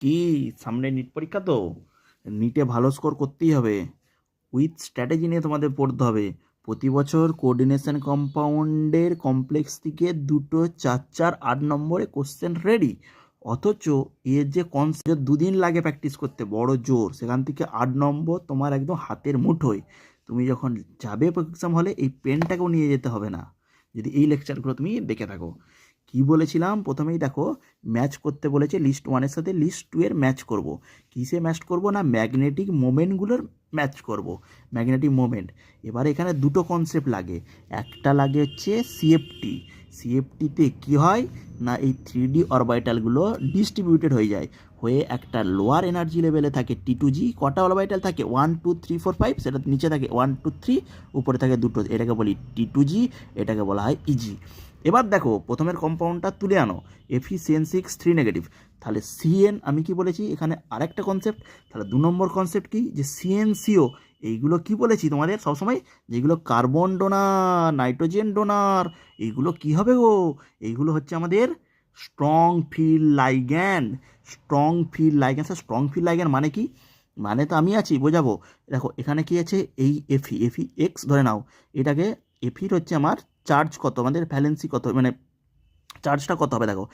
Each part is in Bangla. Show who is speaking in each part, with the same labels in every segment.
Speaker 1: কি সামনে নিট পরীক্ষা তো, নিটে ভালো স্কোর করতেই হবে। উইথ স্ট্র্যাটেজি নিয়ে তোমাদের পড়তে হবে। প্রতি বছর কোঅর্ডিনেশন কম্পাউন্ডের কমপ্লেক্স থেকে 2টো 4-4-8 নম্বরে কোশ্চেন রেডি, অথচ এর যে কনসেপ্ট 2 দিন লাগে প্র্যাকটিস করতে, বড় জোর। সেখান থেকে 8 নম্বর তোমার একদম হাতের মুঠোয়। তুমি যখন যাবে এক্সাম হলে এই পেনটাকেও নিয়ে যেতে হবে না, যদি এই লেকচারগুলো তুমি দেখে থাকো। কি বলেছিলাম প্রথমেই দেখো, ম্যাচ করতে বলেছে লিস্ট 1-এর সাথে লিস্ট 2-এর ম্যাচ করব। কিসে ম্যাচ করব না, ম্যাগনেটিক মোমেন্টগুলোর ম্যাচ করব, ম্যাগনেটিক মোমেন্ট। এবার এখানে দুটো কনসেপ্ট লাগে। একটা লাগে হচ্ছে সিএফটি। সিএফটিতে কী হয় না, এই 3D অরবাইটালগুলো ডিস্ট্রিবিউটেড হয়ে যায়, হয়ে একটা লোয়ার এনার্জি লেভেলে থাকে T2G। কটা অরবাইটাল থাকে? 1 2 3 4 5। সেটা নিচে থাকে 1 2 3, উপরে থাকে দুটো। এটাকে বলি T2G, এটাকে বলা হয় ইজি। এবার দেখো প্রথমের কম্পাউন্ডটা তুলে আনো, Fe3 নেগেটিভ। তাহলে সিএন আমি কি বলেছি এখানে আরেকটা কনসেপ্ট। তাহলে 2 নম্বর কনসেপ্ট কি, যে সিএনসিও। এইগুলো কি বলেছি তোমাদের সবসময়, যেগুলো কার্বন ডোনার, নাইট্রোজেন ডোনার, এইগুলো কি হবে গো, এইগুলো হচ্ছে আমাদের strong field ligand. Strong field ligand. Strong field ligand মানে কি, মানে তো আমি আছি বোঝাবো। দেখো এখানে কি আছে, এই এফি এক্স ধরে নাও, এটাকে এফির হচ্ছে আমার চার্জ কত, আমাদের ভ্যালেন্সি কত, মানে চার্জটা কত হবে। দেখো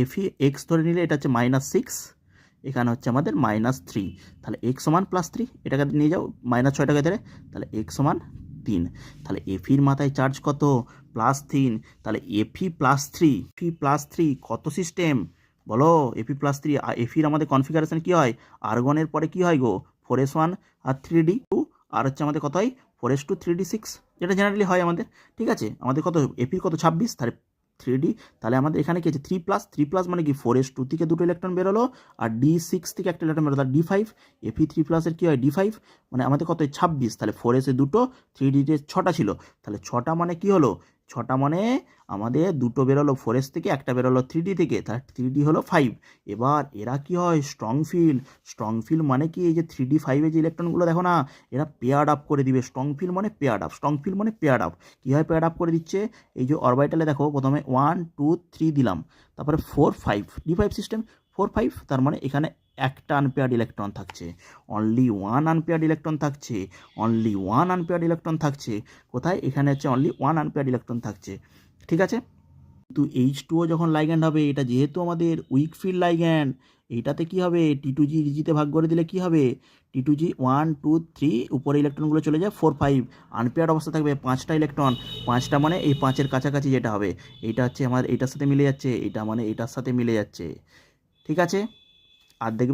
Speaker 1: এফি এক্স ধরে নিলে এটা হচ্ছে -6, এখানে হচ্ছে আমাদের -3। তাহলে এক্স সমান +3, এটাকে নিয়ে যাও -6টাকে ধরে, তাহলে এক্স সমান 3। তাহলে এফির মাথায় চার্জ কত, +3। তাহলে এফি +3 কত সিস্টেম বলো, এফি+3। এফির আমাদের কনফিগারেশন কি হয়, আর্গনের পরে কি হয় গো, 4s1 আর 3d2, আর হচ্ছে আমাদের কত হয় 4s2 3d6, যেটা জেনারেলি হয় আমাদের। ঠিক আছে, আমাদের কত এপির কত 26, তাহলে 3D। তাহলে আমাদের এখানে কি আছে 3+, মানে কি 4s2 থেকে 2টো ইলেকট্রন বেরোলো, আর D6 থেকে একটা ইলেকট্রন বেরোলো, তাহলে D5। Fe3+-এর কি হয় D5, মানে আমাদের কত 26। তাহলে 4s-এ 2টো, 3D-তে 6টা ছিল। তাহলে 6টা মানে কি হলো, 6টা মানে আমাদের 2টো বেরোলো 4s থেকে, একটা বেরোলো 3D থেকে, তাহলে 3D হলো 5। এবার এরা কি হয় স্ট্রং ফিল্ড। স্ট্রং ফিল্ড মানে কি, এই যে 3D5-এ যে ইলেকট্রনগুলো দেখো না, এরা পেয়ার্ড আপ করে দিবে। স্ট্রং ফিল্ড মানে পেয়ার্ড আপ, স্ট্রং ফিল্ড মানে পেয়ার্ড আপ। কী হয় পেয়ার্ড আপ করে দিচ্ছে, এই যে অরবাইটালে দেখো প্রথমে 1 2 3 দিলাম, তারপরে 4 5, D5 সিস্টেম 4 5। তার মানে এখানে একটা আনপেয়ার্ড ইলেকট্রন থাকছে, অনলি ওয়ান আনপেয়ার্ড ইলেকট্রন থাকছে, অনলি ওয়ান আনপেয়ার্ড ইলেকট্রন থাকছে। কোথায়, এখানে হচ্ছে অনলি ওয়ান আনপেয়ার্ড ইলেকট্রন থাকছে। ঠিক আছে, কিন্তু H2O যখন লাইগ্যান্ড হবে, এটা যেহেতু আমাদের উইক ফিল্ড লাইগ্যান্ড, এইটাতে কি হবে, T2G তে ভাগ করে দিলে কি হবে, T2G 1 2 3, উপরে ইলেকট্রনগুলো চলে যায় 4 5, আনপেয়ার্ড অবস্থা থাকবে 5টা ইলেকট্রন। 5টা মানে এই 5-এর কাছাকাছি যেটা হবে, এইটা হচ্ছে আমার এইটার সাথে মিলে যাচ্ছে, এটা মানে এটার সাথে মিলে যাচ্ছে। ঠিক আছে, আর দেখবে